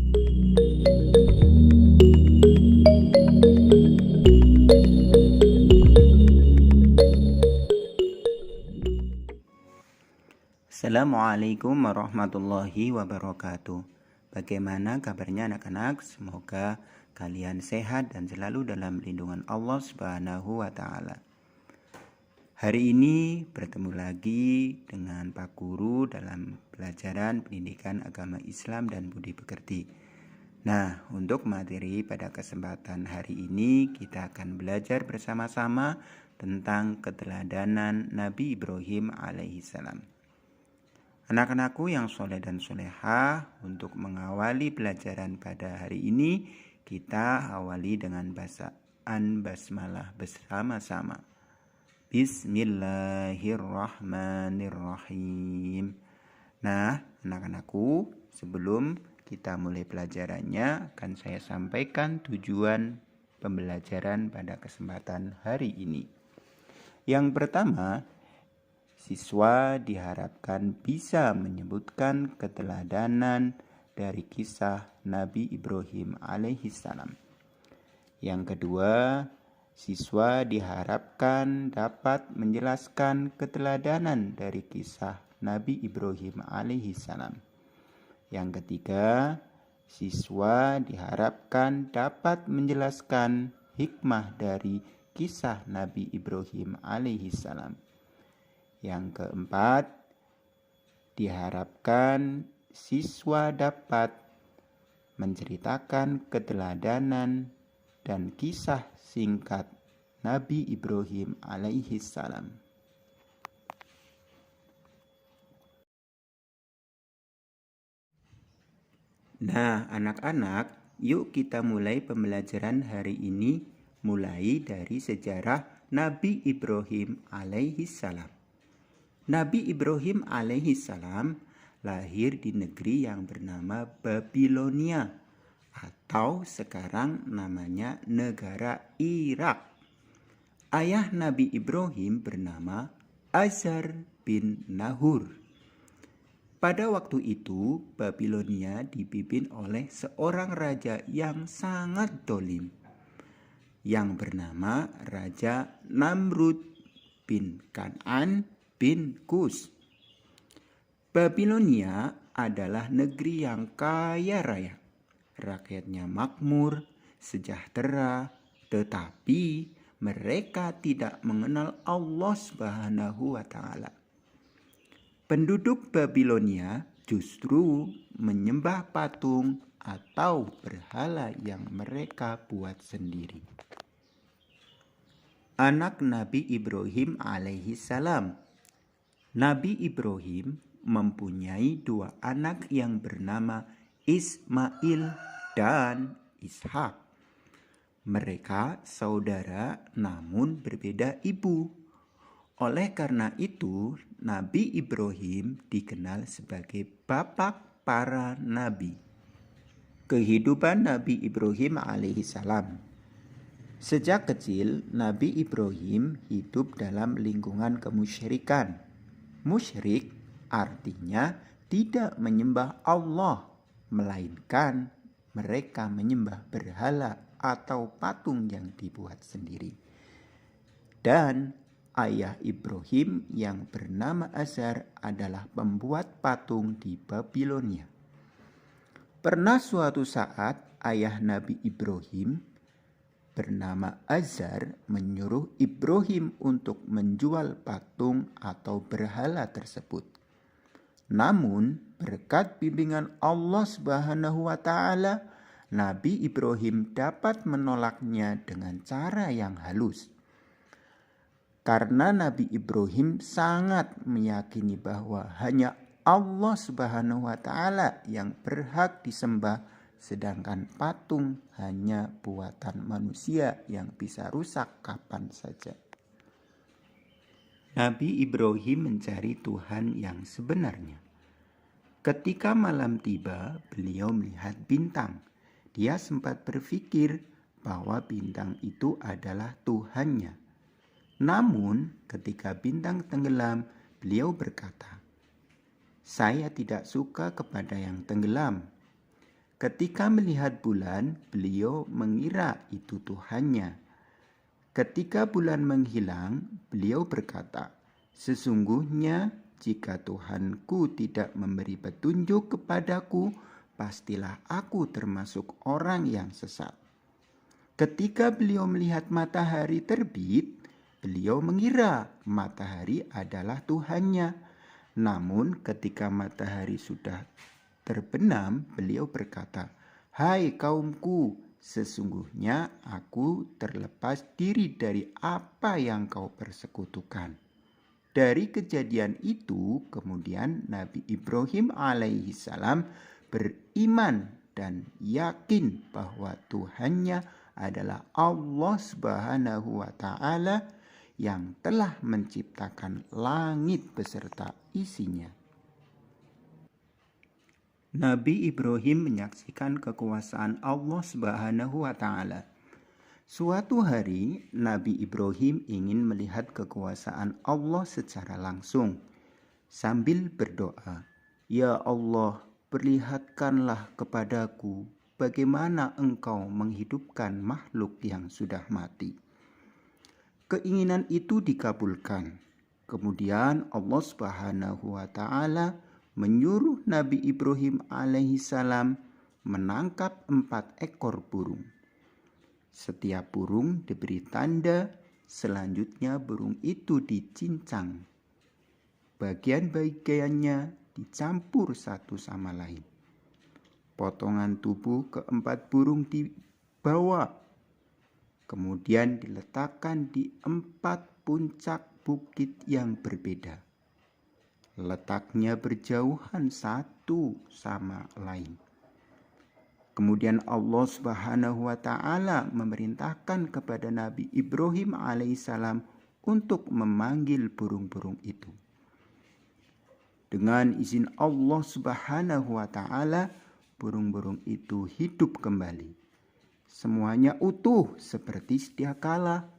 Assalamualaikum warahmatullahi wabarakatuh. Bagaimana kabarnya anak-anak? Semoga kalian sehat dan selalu dalam lindungan Allah Subhanahu wa taala. Hari ini bertemu lagi dengan Pak Guru dalam pelajaran pendidikan agama Islam dan budi pekerti. Nah, untuk materi pada kesempatan hari ini kita akan belajar bersama-sama tentang keteladanan Nabi Ibrahim alaihissalam. Anak-anakku yang soleh dan solehah, untuk mengawali pelajaran pada hari ini, kita awali dengan bacaan basmalah bersama-sama. Bismillahirrahmanirrahim. Nah, anak-anakku, sebelum kita mulai pelajarannya, akan saya sampaikan tujuan pembelajaran pada kesempatan hari ini. Yang pertama, siswa diharapkan bisa menyebutkan keteladanan dari kisah Nabi Ibrahim alaihissalam. Yang kedua, siswa diharapkan dapat menjelaskan keteladanan dari kisah Nabi Ibrahim alaihissalam. Yang ketiga, siswa diharapkan dapat menjelaskan hikmah dari kisah Nabi Ibrahim alaihissalam. Yang keempat, diharapkan siswa dapat menceritakan keteladanan dan kisah singkat Nabi Ibrahim alaihissalam. Nah, anak-anak, yuk kita mulai pembelajaran hari ini mulai dari sejarah Nabi Ibrahim alaihissalam. Nabi Ibrahim alaihissalam lahir di negeri yang bernama Babilonia atau sekarang namanya negara Irak. Ayah Nabi Ibrahim bernama Azar bin Nahur. Pada waktu itu Babilonia dipimpin oleh seorang raja yang sangat dolim yang bernama Raja Namrud bin Kan'an bin Kus. Babilonia adalah negeri yang kaya raya. Rakyatnya makmur, sejahtera, tetapi mereka tidak mengenal Allah Subhanahu wa taala. Penduduk Babilonia justru menyembah patung atau berhala yang mereka buat sendiri. Anak Nabi Ibrahim alaihissalam. Nabi Ibrahim mempunyai dua anak yang bernama Ismail dan Ishak. Mereka saudara namun berbeda ibu. Oleh karena itu, Nabi Ibrahim dikenal sebagai bapak para nabi. Kehidupan Nabi Ibrahim alaihissalam. Sejak kecil, Nabi Ibrahim hidup dalam lingkungan kemusyrikan. Musyrik artinya tidak menyembah Allah, melainkan mereka menyembah berhala atau patung yang dibuat sendiri. Dan ayah Ibrahim yang bernama Azar adalah pembuat patung di Babilonia. Pernah suatu saat ayah Nabi Ibrahim bernama Azar menyuruh Ibrahim untuk menjual patung atau berhala tersebut. Namun berkat bimbingan Allah Subhanahu wa taala, Nabi Ibrahim dapat menolaknya dengan cara yang halus. Karena Nabi Ibrahim sangat meyakini bahwa hanya Allah Subhanahu wa taala yang berhak disembah, sedangkan patung hanya buatan manusia yang bisa rusak kapan saja. Nabi Ibrahim mencari Tuhan yang sebenarnya. Ketika malam tiba, beliau melihat bintang. Dia sempat berpikir bahwa bintang itu adalah Tuhannya. Namun, ketika bintang tenggelam, beliau berkata, "Saya tidak suka kepada yang tenggelam. Ketika melihat bulan, beliau mengira itu Tuhannya. Ketika bulan menghilang, beliau berkata, "Sesungguhnya jika Tuhanku tidak memberi petunjuk kepadaku, pastilah aku termasuk orang yang sesat." Ketika beliau melihat matahari terbit, beliau mengira matahari adalah Tuhannya. Namun ketika matahari sudah terbenam, beliau berkata, "Hai kaumku, sesungguhnya aku terlepas diri dari apa yang kau persekutukan." Dari kejadian itu, kemudian Nabi Ibrahim alaihissalam beriman dan yakin bahwa Tuhannya adalah Allah Subhanahu wa Ta'ala yang telah menciptakan langit beserta isinya. Nabi Ibrahim menyaksikan kekuasaan Allah Subhanahu wa Ta'ala. Suatu hari, Nabi Ibrahim ingin melihat kekuasaan Allah secara langsung sambil berdoa, "Ya Allah, perlihatkanlah kepadaku bagaimana Engkau menghidupkan makhluk yang sudah mati." Keinginan itu dikabulkan. Kemudian Allah Subhanahu wa Ta'ala menyuruh Nabi Ibrahim alaihissalam menangkap 4 ekor burung. Setiap burung diberi tanda, selanjutnya burung itu dicincang. Bagian-bagiannya dicampur satu sama lain. Potongan tubuh keempat burung dibawa, kemudian diletakkan di 4 puncak bukit yang berbeda. Letaknya berjauhan satu sama lain. Kemudian Allah Subhanahu wa Ta'ala memerintahkan kepada Nabi Ibrahim alaihissalam untuk memanggil burung-burung itu. Dengan izin Allah Subhanahu wa Ta'ala, burung-burung itu hidup kembali. Semuanya utuh seperti sedia kala.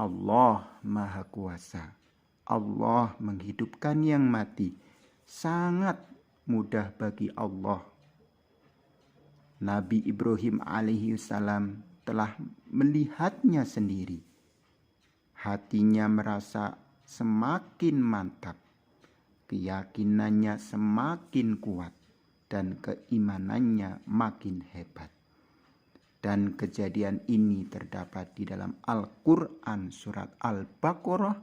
Allah Maha Kuasa. Allah menghidupkan yang mati. Sangat mudah bagi Allah. Nabi Ibrahim alaihissalam telah melihatnya sendiri. Hatinya merasa semakin mantap. Keyakinannya semakin kuat. Dan keimanannya makin hebat. Dan kejadian ini terdapat di dalam Al-Quran surat Al-Baqarah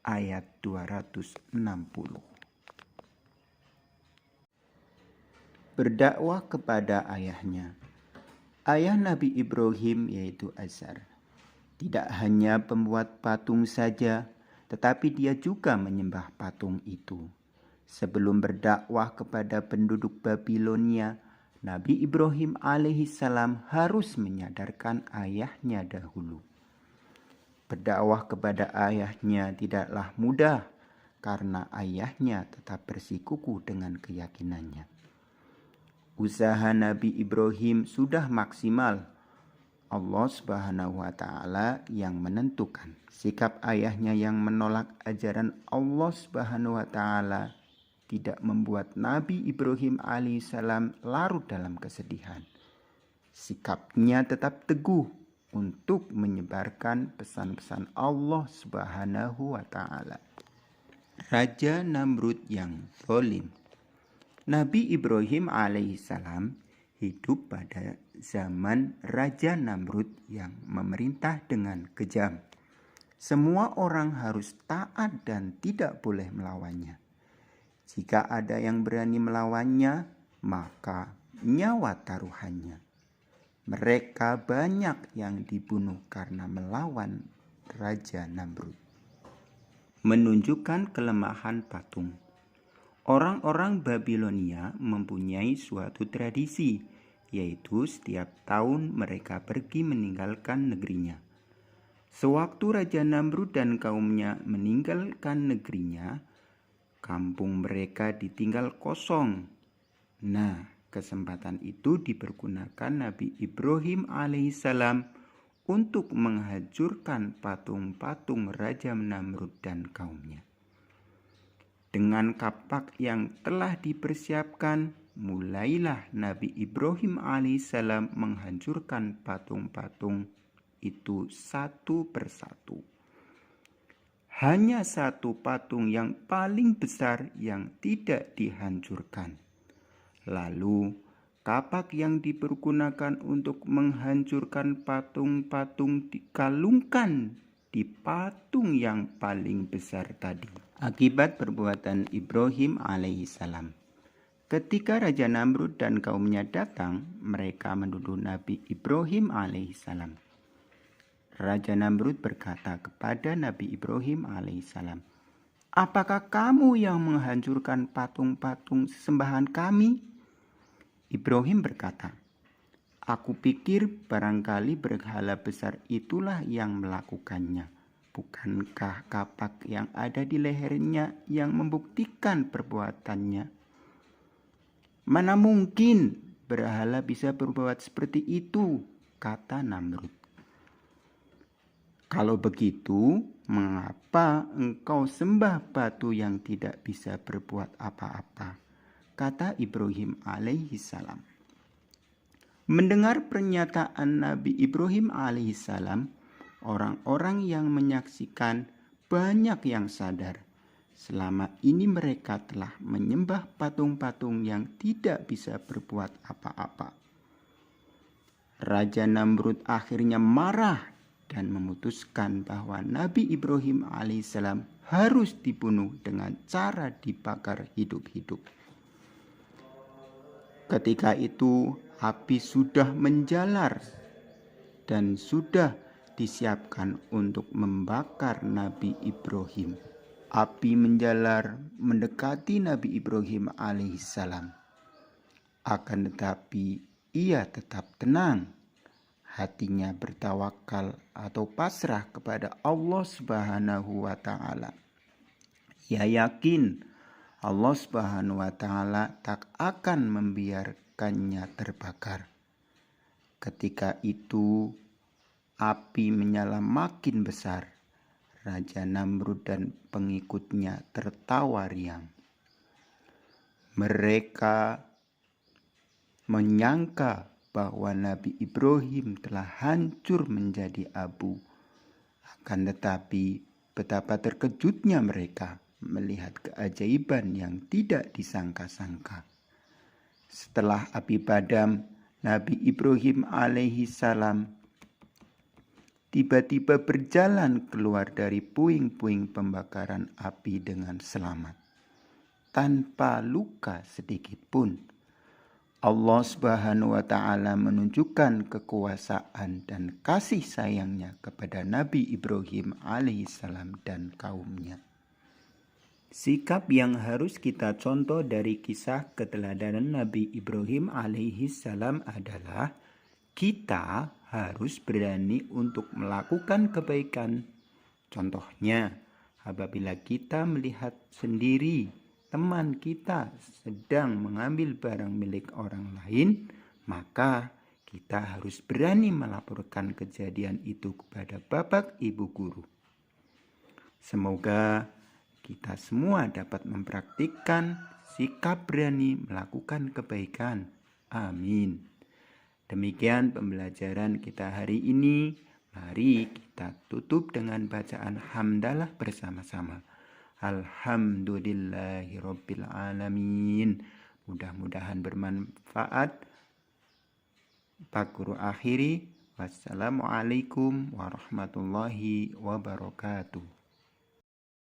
ayat 260. Berdakwah kepada ayahnya. Ayah Nabi Ibrahim yaitu Azar tidak hanya pembuat patung saja, tetapi dia juga menyembah patung itu. Sebelum berdakwah kepada penduduk Babilonia, Nabi Ibrahim alaihissalam harus menyadarkan ayahnya dahulu. Berdakwah kepada ayahnya tidaklah mudah karena ayahnya tetap bersikukuh dengan keyakinannya. Usaha Nabi Ibrahim sudah maksimal. Allah Subhanahu wa Ta'ala yang menentukan. Sikap ayahnya yang menolak ajaran Allah Subhanahu wa Ta'ala tidak membuat Nabi Ibrahim alaihissalam larut dalam kesedihan. Sikapnya tetap teguh untuk menyebarkan pesan-pesan Allah Subhanahu wa Ta'ala. Raja Namrud yang zalim. Nabi Ibrahim alaihissalam hidup pada zaman Raja Namrud yang memerintah dengan kejam. Semua orang harus taat dan tidak boleh melawannya. Jika ada yang berani melawannya, maka nyawa taruhannya. Mereka banyak yang dibunuh karena melawan Raja Namrud. Menunjukkan kelemahan patung. Orang-orang Babilonia mempunyai suatu tradisi, yaitu setiap tahun mereka pergi meninggalkan negerinya. Sewaktu Raja Namrud dan kaumnya meninggalkan negerinya, kampung mereka ditinggal kosong. Nah, kesempatan itu dipergunakan Nabi Ibrahim alaihissalam untuk menghancurkan patung-patung Raja Namrud dan kaumnya. Dengan kapak yang telah dipersiapkan, mulailah Nabi Ibrahim alaihissalam menghancurkan patung-patung itu satu persatu. Hanya satu patung yang paling besar yang tidak dihancurkan. Lalu kapak yang dipergunakan untuk menghancurkan patung-patung dikalungkan di patung yang paling besar tadi. Akibat perbuatan Ibrahim alaihissalam. Ketika Raja Namrud dan kaumnya datang, mereka menuduh Nabi Ibrahim alaihissalam. Raja Namrud berkata kepada Nabi Ibrahim alaihissalam, "Apakah kamu yang menghancurkan patung-patung sesembahan kami?" Ibrahim berkata, "Aku pikir barangkali berhala besar itulah yang melakukannya. Bukankah kapak yang ada di lehernya yang membuktikan perbuatannya? Mana mungkin berhala bisa berbuat seperti itu," kata Namrud. "Kalau begitu, mengapa engkau sembah batu yang tidak bisa berbuat apa-apa?" kata Ibrahim alaihissalam. Mendengar pernyataan Nabi Ibrahim alaihissalam, orang-orang yang menyaksikan banyak yang sadar. Selama ini mereka telah menyembah patung-patung yang tidak bisa berbuat apa-apa. Raja Namrud akhirnya marah dan memutuskan bahwa Nabi Ibrahim alaihissalam harus dibunuh dengan cara dibakar hidup-hidup. Ketika itu api sudah menjalar dan sudah disiapkan untuk membakar Nabi Ibrahim. Api menjalar mendekati Nabi Ibrahim alaihissalam. Akan tetapi ia tetap tenang. Hatinya bertawakal atau pasrah kepada Allah Subhanahu wa Ta'ala. Ia yakin Allah Subhanahu wa Ta'ala tak akan membiarkannya terbakar. Ketika itu api menyala makin besar. Raja Namrud dan pengikutnya tertawa riang. Mereka menyangka bahwa Nabi Ibrahim telah hancur menjadi abu. Akan tetapi betapa terkejutnya mereka melihat keajaiban yang tidak disangka-sangka. Setelah api padam, Nabi Ibrahim alaihissalam tiba-tiba berjalan keluar dari puing-puing pembakaran api dengan selamat, tanpa luka sedikit pun. Allah Subhanahu wa Ta'ala menunjukkan kekuasaan dan kasih sayangnya kepada Nabi Ibrahim alaihissalam dan kaumnya. Sikap yang harus kita contoh dari kisah keteladanan Nabi Ibrahim alaihissalam adalah kita harus berani untuk melakukan kebaikan. Contohnya, apabila kita melihat sendiri teman kita sedang mengambil barang milik orang lain, maka kita harus berani melaporkan kejadian itu kepada Bapak Ibu guru. Semoga kita semua dapat mempraktikkan sikap berani melakukan kebaikan. Amin. Demikian pembelajaran kita hari ini. Mari kita tutup dengan bacaan hamdalah bersama-sama. Alhamdulillahirabbil alamin. Mudah-mudahan bermanfaat. Pak Guru akhiri. Wassalamualaikum warahmatullahi wabarakatuh.